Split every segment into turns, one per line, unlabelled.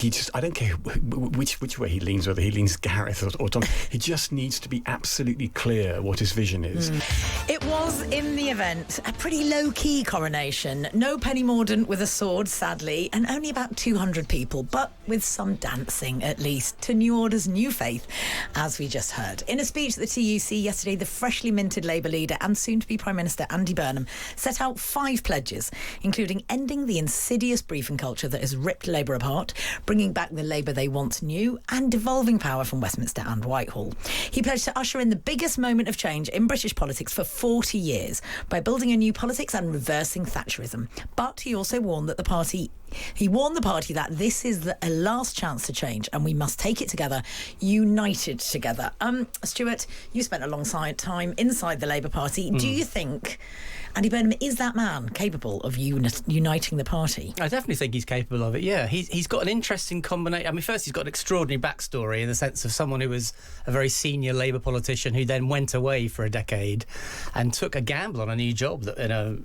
I don't care which way he leans, whether he leans Gareth or Tom. He just needs to be absolutely clear what his vision is.
It was, in the event, a pretty low-key coronation. No Penny Mordaunt with a sword, sadly, and only about 200 people, but with some dancing, at least, to New Order's new faith, as we just heard. In a speech at the TUC yesterday, the freshly minted Labour leader and soon-to-be Prime Minister Andy Burnham set out 5 pledges, including ending the insidious briefing culture that has ripped Labour apart, bringing back the Labour they once knew, and devolving power from Westminster and Whitehall. He pledged to usher in the biggest moment of change in British politics for 40 years by building a new politics and reversing Thatcherism. But he also warned the party that this is a last chance to change and we must take it together, united together. Stuart, you spent a long time inside the Labour Party. Do you think Andy Burnham is that man capable of uniting the party?
I definitely think he's capable of it, yeah. He's got an interesting combination. I mean, first, he's got an extraordinary backstory in the sense of someone who was a very senior Labour politician who then went away for a decade and took a gamble on a new job,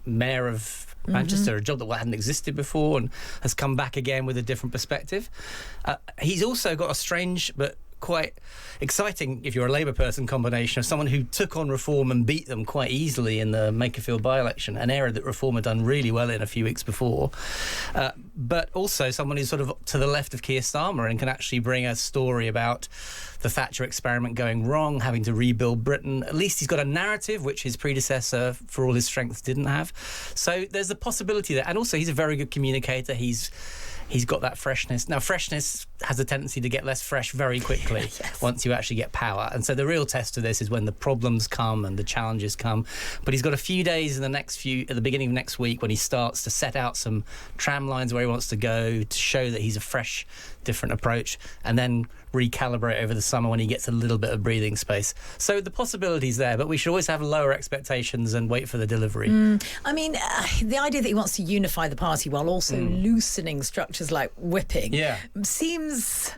mayor of Manchester, a job that hadn't existed before, and has come back again with a different perspective. He's also got a strange but quite exciting, if you're a Labour person, combination of someone who took on Reform and beat them quite easily in the Makerfield by-election, an area that Reform had done really well in a few weeks before, but also someone who's sort of to the left of Keir Starmer and can actually bring a story about the Thatcher experiment going wrong, having to rebuild Britain. At least he's got a narrative which his predecessor, for all his strengths, didn't have. So there's a possibility there. And also he's a very good communicator. He's got that freshness. Now, freshness has a tendency to get less fresh very quickly yes. once you actually get power. And so the real test of this is when the problems come and the challenges come. But he's got a few days at the beginning of next week when he starts to set out some tram lines where he wants to go to show that he's a fresh, different approach, and then recalibrate over the summer when he gets a little bit of breathing space. So the possibility's there, but we should always have lower expectations and wait for the delivery.
I mean, the idea that he wants to unify the party while also loosening structures like whipping seems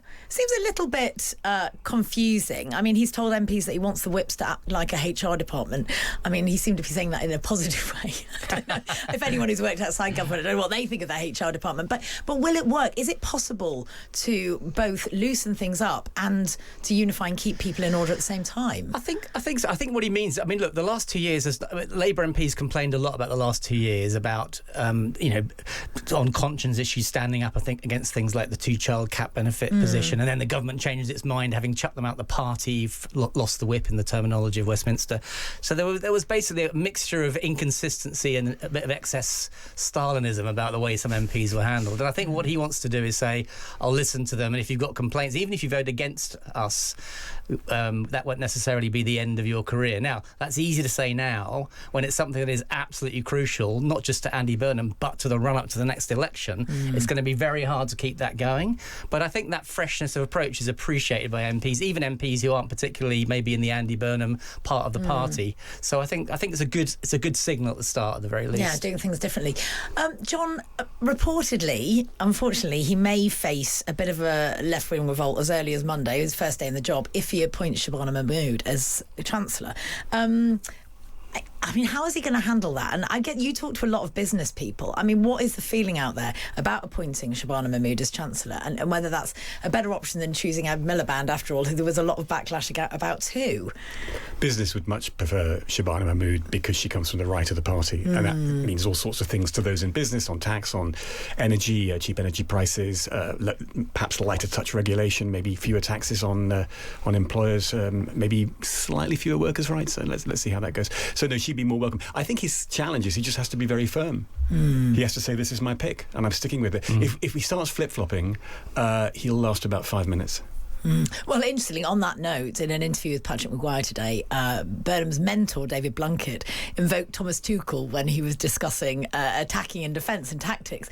a little bit confusing. I mean, he's told MPs that he wants the whips to act like a HR department. I mean, he seemed to be saying that in a positive way. I don't know if anyone who's worked outside government, I don't know what they think of the HR department. But will it work? Is it possible to both loosen things up and to unify and keep people in order at the same time?
I think so. I think what he means, I mean, look, the last 2 years, Labour MPs complained a lot about the last 2 years about, on conscience issues, standing up, I think, against things like the 2-child cap benefit position. And then the government changes its mind, having chucked them out the party, lost the whip in the terminology of Westminster. So there was basically a mixture of inconsistency and a bit of excess Stalinism about the way some MPs were handled. And I think what he wants to do is say, I'll listen to them, and if you've got complaints, even if you vote against us, that won't necessarily be the end of your career. Now, that's easy to say now when it's something that is absolutely crucial, not just to Andy Burnham, but to the run-up to the next election. It's going to be very hard to keep that going. But I think that freshness of approach is appreciated by MPs, even MPs who aren't particularly maybe in the Andy Burnham part of the party. So I think it's a good signal at the start, at the very least.
Yeah, doing things differently. John, reportedly, unfortunately, he may face a bit of a left-wing revolt as early as Monday, his first day in the job, if he appoints Shabana Mahmood as Chancellor. I mean, how is he going to handle that? And I get you talk to a lot of business people. I mean, what is the feeling out there about appointing Shabana Mahmood as Chancellor, and whether that's a better option than choosing Ed Miliband, after all, who there was a lot of backlash about too?
Business would much prefer Shabana Mahmood because she comes from the right of the party, and that means all sorts of things to those in business, on tax, on energy, cheap energy prices, perhaps lighter touch regulation, maybe fewer taxes on employers, maybe slightly fewer workers' rights. So let's see how that goes. So no, she'd be more welcome. I think his challenge is he just has to be very firm. He has to say, this is my pick, and I'm sticking with it. If he starts flip-flopping, he'll last about 5 minutes.
Well, interestingly, on that note, in an interview with Patrick Maguire today, Burnham's mentor, David Blunkett, invoked Thomas Tuchel when he was discussing attacking and defence and tactics.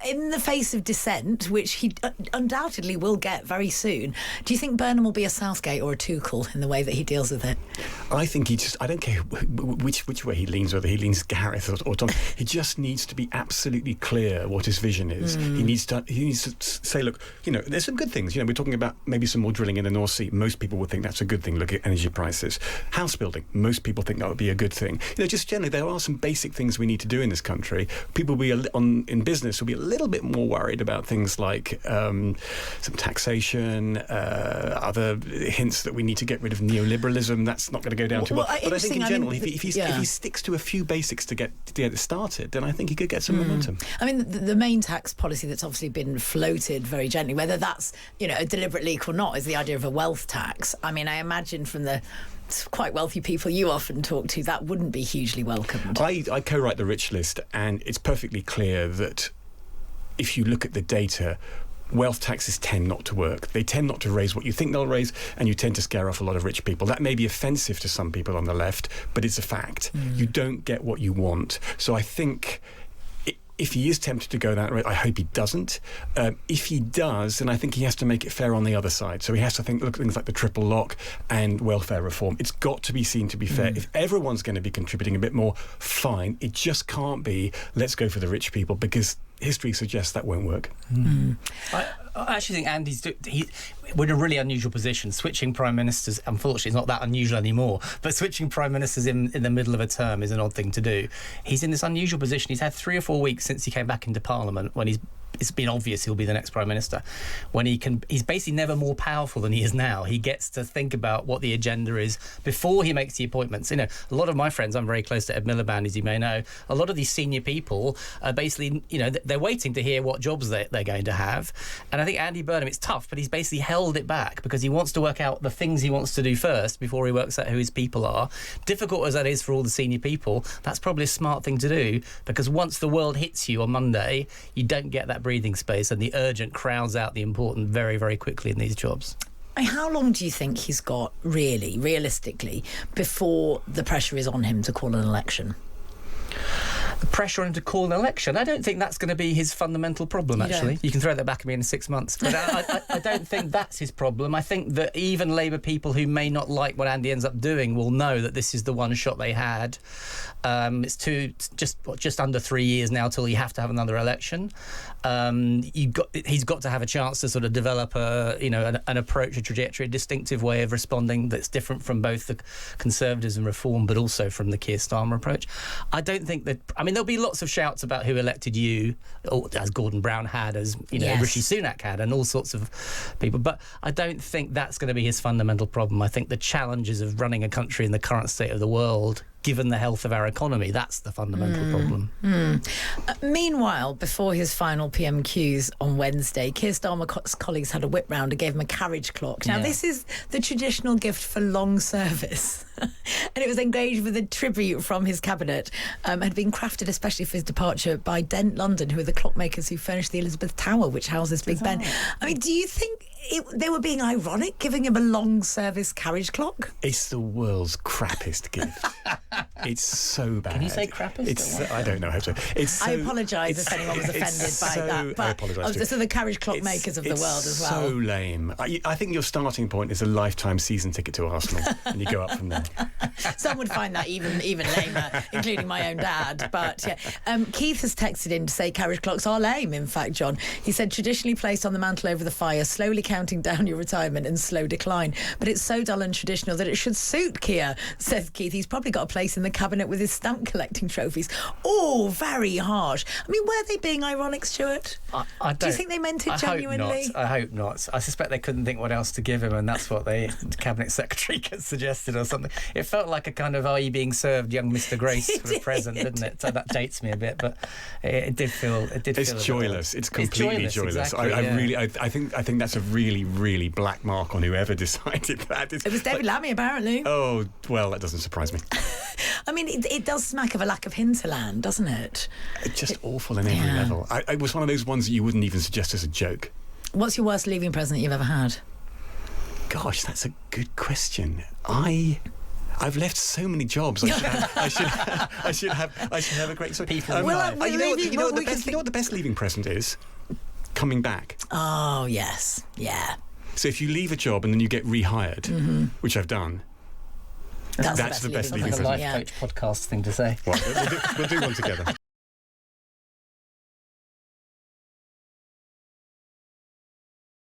In the face of dissent, which he undoubtedly will get very soon, do you think Burnham will be a Southgate or a Tuchel in the way that he deals with it?
I think I don't care which way he leans, whether he leans Gareth or Tom. He just needs to be absolutely clear what his vision is. He needs to say, look, there's some good things. We're talking about maybe some more drilling in the North Sea. Most people would think that's a good thing. Look at energy prices. House building. Most people think that would be a good thing. Just generally, there are some basic things we need to do in this country. People in business will be a little bit more worried about things like some taxation, other hints that we need to get rid of neoliberalism. That's not going to go down too well. But I think in general, if he sticks to a few basics to get it started, then I think he could get some momentum.
I mean, the main tax policy that's obviously been floated very gently, whether that's a deliberate leak or not, is the idea of a wealth tax. I mean, I imagine from the quite wealthy people you often talk to, that wouldn't be hugely welcomed.
I co-write the rich list, and it's perfectly clear that if you look at the data, wealth taxes tend not to work. They tend not to raise what you think they'll raise, and you tend to scare off a lot of rich people. That may be offensive to some people on the left, but it's a fact. You don't get what you want. So I think if he is tempted to go that way, I hope he doesn't. If he does, then I think he has to make it fair on the other side. So he has to look at things like the triple lock and welfare reform. It's got to be seen to be fair. If everyone's going to be contributing a bit more, fine. It just can't be, let's go for the rich people, because history suggests that won't work.
I actually think we're in a really unusual position. Switching prime ministers, unfortunately, is not that unusual anymore, but switching prime ministers in the middle of a term is an odd thing to do. He's in this unusual position. He's had 3 or 4 weeks since he came back into Parliament when it's been obvious he'll be the next prime minister. He's basically never more powerful than he is now. He gets to think about what the agenda is before he makes the appointments. A lot of my friends, I'm very close to Ed Miliband, as you may know, a lot of these senior people are basically, they're waiting to hear what jobs they're going to have. And I think Andy Burnham, it's tough, but he's basically held it back because he wants to work out the things he wants to do first before he works out who his people are. Difficult as that is for all the senior people, that's probably a smart thing to do, because once the world hits you on Monday, you don't get that breathing space, and the urgent crowds out the important very, very quickly in these jobs.
How long do you think he's got, realistically, before the pressure is on him to call an election?
The pressure on him to call an election, I don't think that's going to be his fundamental problem, actually. You can throw that back at me in 6 months. But I don't think that's his problem. I think that even Labour people who may not like what Andy ends up doing will know that this is the one shot they had. It's just under 3 years now till you have to have another election. He's got to have a chance to sort of develop an approach, a trajectory, a distinctive way of responding that's different from both the Conservatives and Reform, but also from the Keir Starmer approach. I don't think that. I mean, there'll be lots of shouts about who elected you, as Gordon Brown had, as Rishi Sunak had, and all sorts of people. But I don't think that's going to be his fundamental problem. I think the challenges of running a country in the current state of the world, given the health of our economy, that's the fundamental problem.
Meanwhile, before his final PMQs on Wednesday, Keir Starmer's colleagues had a whip round and gave him a carriage clock. Now, this is the traditional gift for long service. And it was engaged with a tribute from his cabinet, had been crafted especially for his departure by Dent London, who are the clockmakers who furnished the Elizabeth Tower, which houses Big Ben. I mean, do you think they were being ironic, giving him a long service carriage clock?
It's the world's crappiest gift. It's so bad.
Can you say crappiest?
I don't know how to.
I apologise if anyone was offended by that. But
I apologise.
So the carriage clock makers of the world as well.
It's so lame. I think your starting point is a lifetime season ticket to Arsenal, and you go up from there.
Some would find that even lamer, including my own dad. But Keith has texted in to say carriage clocks are lame. In fact, John, he said traditionally placed on the mantle over the fire, slowly counting down your retirement and slow decline. But it's so dull and traditional that it should suit Keir, says Keith. He's probably got a place in the cabinet with his stamp collecting trophies. Oh, very harsh. I mean, were they being ironic, Stuart? Do you think they meant it genuinely?
I hope not. I suspect they couldn't think what else to give him, and that's what the cabinet secretary suggested or something. It felt like a kind of "Are you being served, young Mr. Grace" for a present, didn't it? So that dates me a bit, but it did feel.
It's joyless. It's completely joyless.
Exactly,
I think that's a really, really black mark on whoever decided that.
It was David Lammy, apparently.
Oh, well, that doesn't surprise me.
I mean, it does smack of a lack of hinterland, doesn't it?
It's just awful on every level. It was one of those ones that you wouldn't even suggest as a joke.
What's your worst leaving present you've ever had?
Gosh, that's a good question. I've left so many jobs. I should have a great people.
You
know what the best leaving present is? Coming back.
Oh yes, yeah.
So if you leave a job and then you get rehired, which I've done.
That's the best leaving
present. Like a life coach podcast thing to say.
Well, we'll do one together.